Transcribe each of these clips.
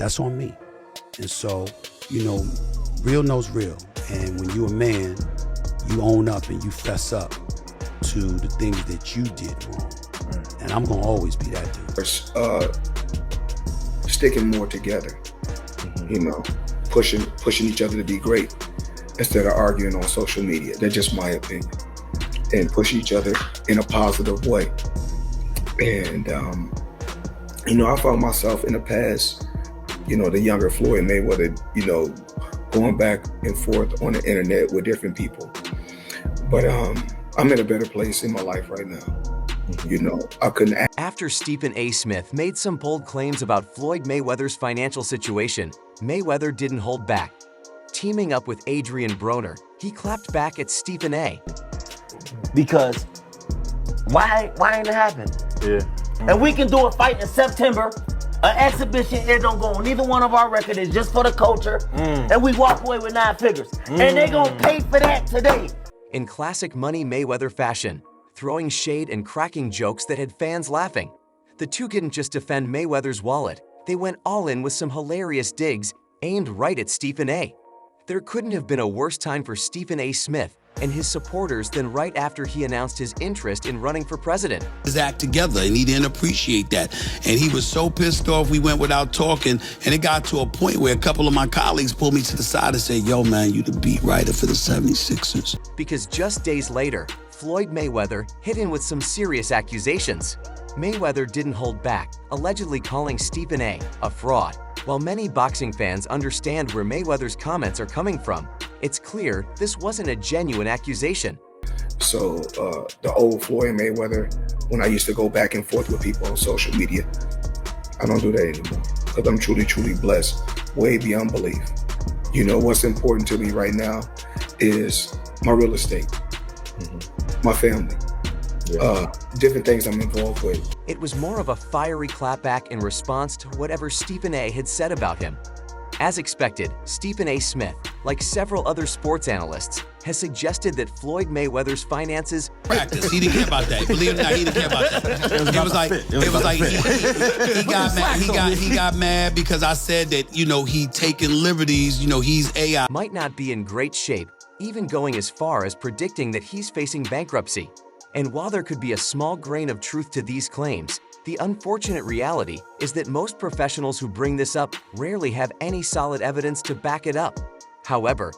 that's on me. And so, you know, real knows real. And when you're a man, you own up and you fess up to the things that you did wrong. And I'm gonna always be that dude. Sticking more together, you know, pushing each other to be great instead of arguing on social media. That's just my opinion. And push each other in a positive way. And, you know, I found myself in the past, you know, the younger Floyd Mayweather, you know, going back and forth on the internet with different people. But I'm in a better place in my life right now. You know, I couldn't act. After Stephen A. Smith made some bold claims about Floyd Mayweather's financial situation, Mayweather didn't hold back. Teaming up with Adrien Broner, he clapped back at Stephen A. Because why ain't it happen? Yeah. And we can do a fight in September, an exhibition, it don't go on neither one of our records, it's just for the culture, and we walk away with 9 figures. And they gonna pay for that today. In classic Money Mayweather fashion, throwing shade and cracking jokes that had fans laughing. The two didn't just defend Mayweather's wallet, they went all in with some hilarious digs aimed right at Stephen A. There couldn't have been a worse time for Stephen A. Smith and his supporters than right after he announced his interest in running for president. His act together, and he didn't appreciate that. And he was so pissed off we went without talking, and it got to a point where a couple of my colleagues pulled me to the side and said, yo man, you the beat writer for the 76ers. Because just days later, Floyd Mayweather hit in with some serious accusations. Mayweather didn't hold back, allegedly calling Stephen A. fraud. While many boxing fans understand where Mayweather's comments are coming from, it's clear this wasn't a genuine accusation. So the old Floyd Mayweather, when I used to go back and forth with people on social media, I don't do that anymore because I'm truly, truly blessed, way beyond belief. You know, what's important to me right now is my real estate, my family, different things I'm involved with. It was more of a fiery clapback in response to whatever Stephen A. had said about him. As expected, Stephen A. Smith, like several other sports analysts, has suggested that Floyd Mayweather's finances practice. He didn't care about that. Believe it or not, he didn't care about that. It was like he got mad because I said that, you know, he taking liberties, you know, he's AI. Might not be in great shape, even going as far as predicting that he's facing bankruptcy. And while there could be a small grain of truth to these claims, the unfortunate reality is that most professionals who bring this up rarely have any solid evidence to back it up. However,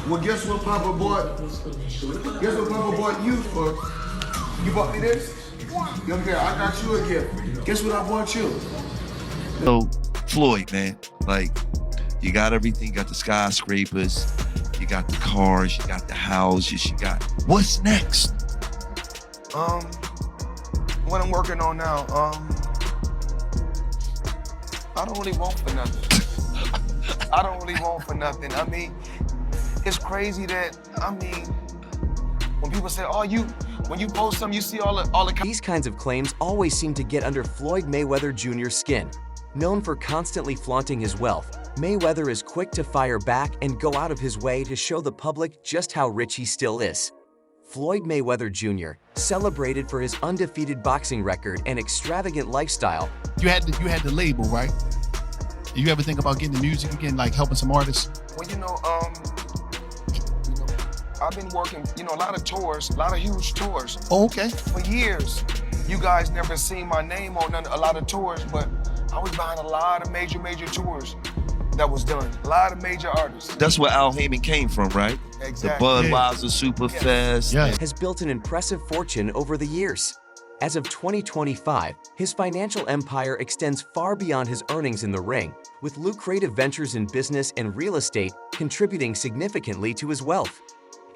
Well, guess what Papa bought? Guess what Papa bought you for? You bought me this? Young girl, I got you a gift. Guess what I bought you? So, Floyd, man, like, you got everything, you got the skyscrapers, you got the cars, you got the houses, you got, what's next? What I'm working on now, I don't really want for nothing. I don't really want for nothing. I mean, it's crazy that, when people say, oh, when you post something, you see all the... These kinds of claims always seem to get under Floyd Mayweather Jr.'s skin. Known for constantly flaunting his wealth, Mayweather is quick to fire back and go out of his way to show the public just how rich he still is. Floyd Mayweather Jr., celebrated for his undefeated boxing record and extravagant lifestyle. You had the label, right? You ever think about getting the music again, like helping some artists? Well, I've been working, a lot of tours, a lot of huge tours. Oh, okay. For years. You guys never seen my name on a lot of tours, but I was behind a lot of major tours that was done. A lot of major artists. That's where Al Heyman came from, right? Exactly. The Budweiser Superfest. Yeah. Has built an impressive fortune over the years. As of 2025, his financial empire extends far beyond his earnings in the ring, with lucrative ventures in business and real estate contributing significantly to his wealth.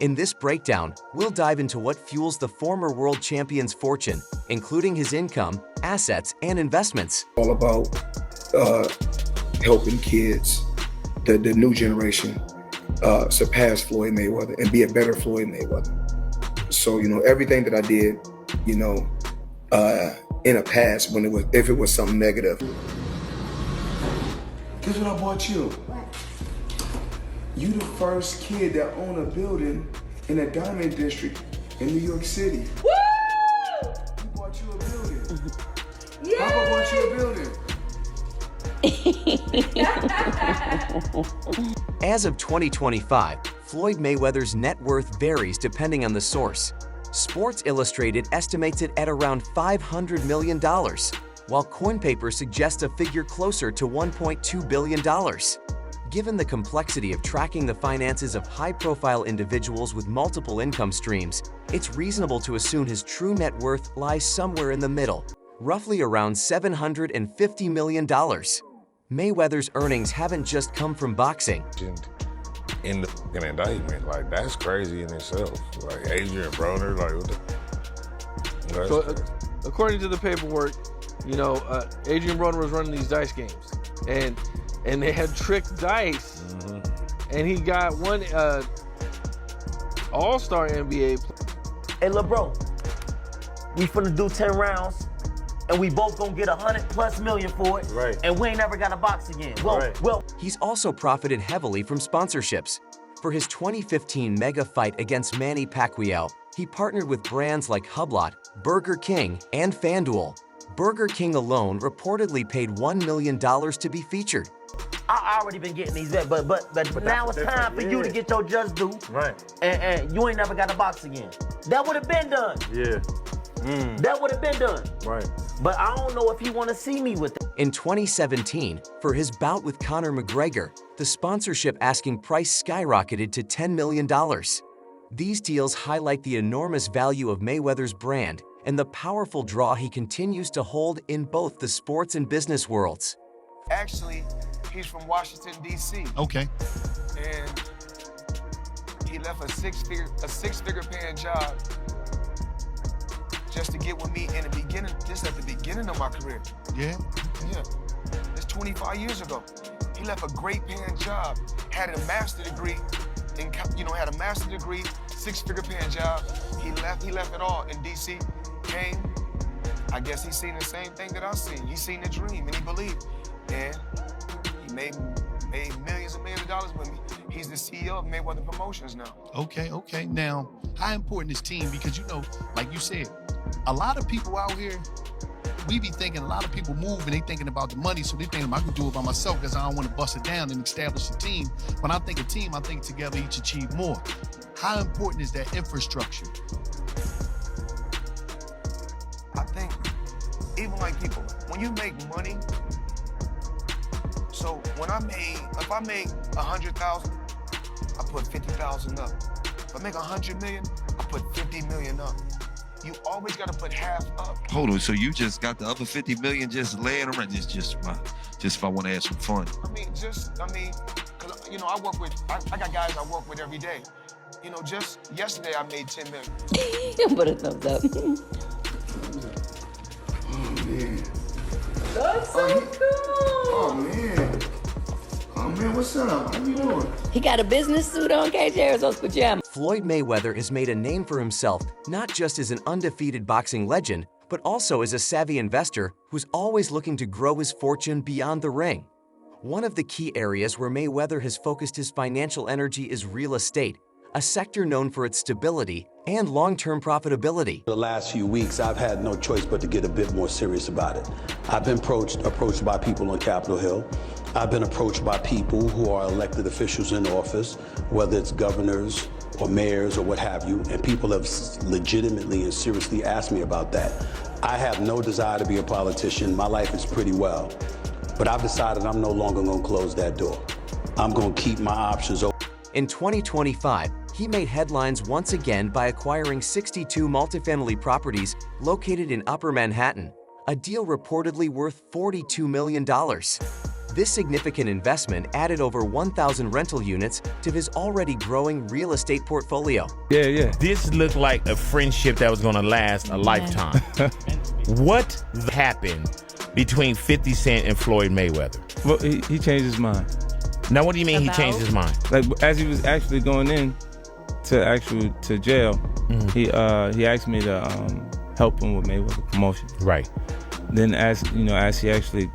In this breakdown, we'll dive into what fuels the former world champion's fortune, including his income, assets, and investments. All about helping kids, the new generation, surpass Floyd Mayweather and be a better Floyd Mayweather. So, everything that I did, in the past, if it was something negative. Guess what I bought you? You the first kid that owned a building in a diamond district in New York City. Woo! Who bought you a building? Yeah. Papa bought you a building. As of 2025, Floyd Mayweather's net worth varies depending on the source. Sports Illustrated estimates it at around $500 million, while CoinPaper suggests a figure closer to $1.2 billion. Given the complexity of tracking the finances of high-profile individuals with multiple income streams, it's reasonable to assume his true net worth lies somewhere in the middle, roughly around $750 million. Mayweather's earnings haven't just come from boxing. In the fucking indictment, like, that's crazy in itself. Like, Adrien Broner, like, what the? That's So, crazy. according to the paperwork, you know, Adrien Broner was running these dice games, and they had tricked dice, and he got one all-star NBA player. Hey, lil' bro, we finna do 10 rounds, and we both gonna get $100+ million for it. Right. And we ain't never got to box again. Well, Right. well, He's also profited heavily from sponsorships. For his 2015 mega fight against Manny Pacquiao, he partnered with brands like Hublot, Burger King, and FanDuel. Burger King alone reportedly paid $1 million to be featured. I already been getting these back, but now it's time for you to get your just due. Right. And you ain't never got to box again. That would have been done. Yeah. That would have been done. Right. But I don't know if he want to see me with that. In 2017, for his bout with Conor McGregor, the sponsorship asking price skyrocketed to $10 million. These deals highlight the enormous value of Mayweather's brand and the powerful draw he continues to hold in both the sports and business worlds. Actually, he's from Washington, D.C. Okay. and he left a six-figure paying job just to get with me in the beginning, just at the beginning of my career. Yeah. Yeah, it's 25 years ago. He left a great paying job, had a master's degree, had a master's degree, six-figure paying job. He left it all in D.C., came. I guess he's seen the same thing that I've seen. He's seen the dream and he believed, and he made millions and millions of dollars with me. He's the CEO of Mayweather Promotions now. Okay. Now, how important is team? Because, you know, like you said, a lot of people out here, we be thinking, a lot of people move and they thinking about the money, so they thinking, I can do it by myself because I don't want to bust it down and establish a team. When I think of team, I think together each achieve more. How important is that infrastructure? I think, even like people, when you make money, so if I make 100,000, I put 50,000 up. If I make 100 million, I put 50 million up. You always gotta put half up. Hold on, so you just got the other 50 million just laying around? Just if I want to have some fun. Cause I work with, I got guys I work with every day. Just yesterday I made 10 million. Put a thumbs up. Oh man. That's so cool. Oh man, what's up? How you doing? He got a business suit on, KJ, or those pajamas? Floyd Mayweather has made a name for himself not just as an undefeated boxing legend, but also as a savvy investor who's always looking to grow his fortune beyond the ring. One of the key areas where Mayweather has focused his financial energy is real estate, a sector known for its stability and long-term profitability. The last few weeks, I've had no choice but to get a bit more serious about it. I've been approached by people on Capitol Hill. I've been approached by people who are elected officials in office, whether it's governors or mayors or what have you, and people have legitimately and seriously asked me about that. I have no desire to be a politician. My life is pretty well, but I've decided I'm no longer going to close that door. I'm going to keep my options open. In 2025, he made headlines once again by acquiring 62 multifamily properties located in Upper Manhattan, a deal reportedly worth $42 million. This significant investment added over 1,000 rental units to his already growing real estate portfolio. Yeah. This looked like a friendship that was going to last a lifetime. What happened between 50 Cent and Floyd Mayweather? Well, he changed his mind. Now, what do you mean he changed his mind? Like, as he was actually going in to jail, he asked me to help him with Mayweather Promotions. Right. Then as he actually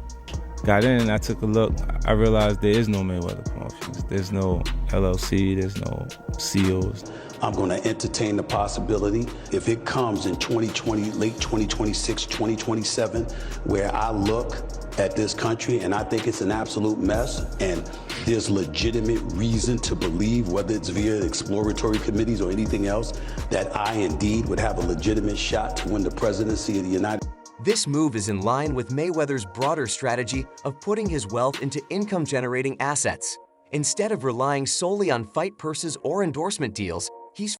got in and I took a look, I realized there is no Mayweather Promotions. There's no LLC, there's no seals. I'm going to entertain the possibility, if it comes in 2020, late 2026, 2027, where I look at this country and I think it's an absolute mess, and there's legitimate reason to believe, whether it's via exploratory committees or anything else, that I indeed would have a legitimate shot to win the presidency of the United States. This move is in line with Mayweather's broader strategy of putting his wealth into income-generating assets. Instead of relying solely on fight purses or endorsement deals,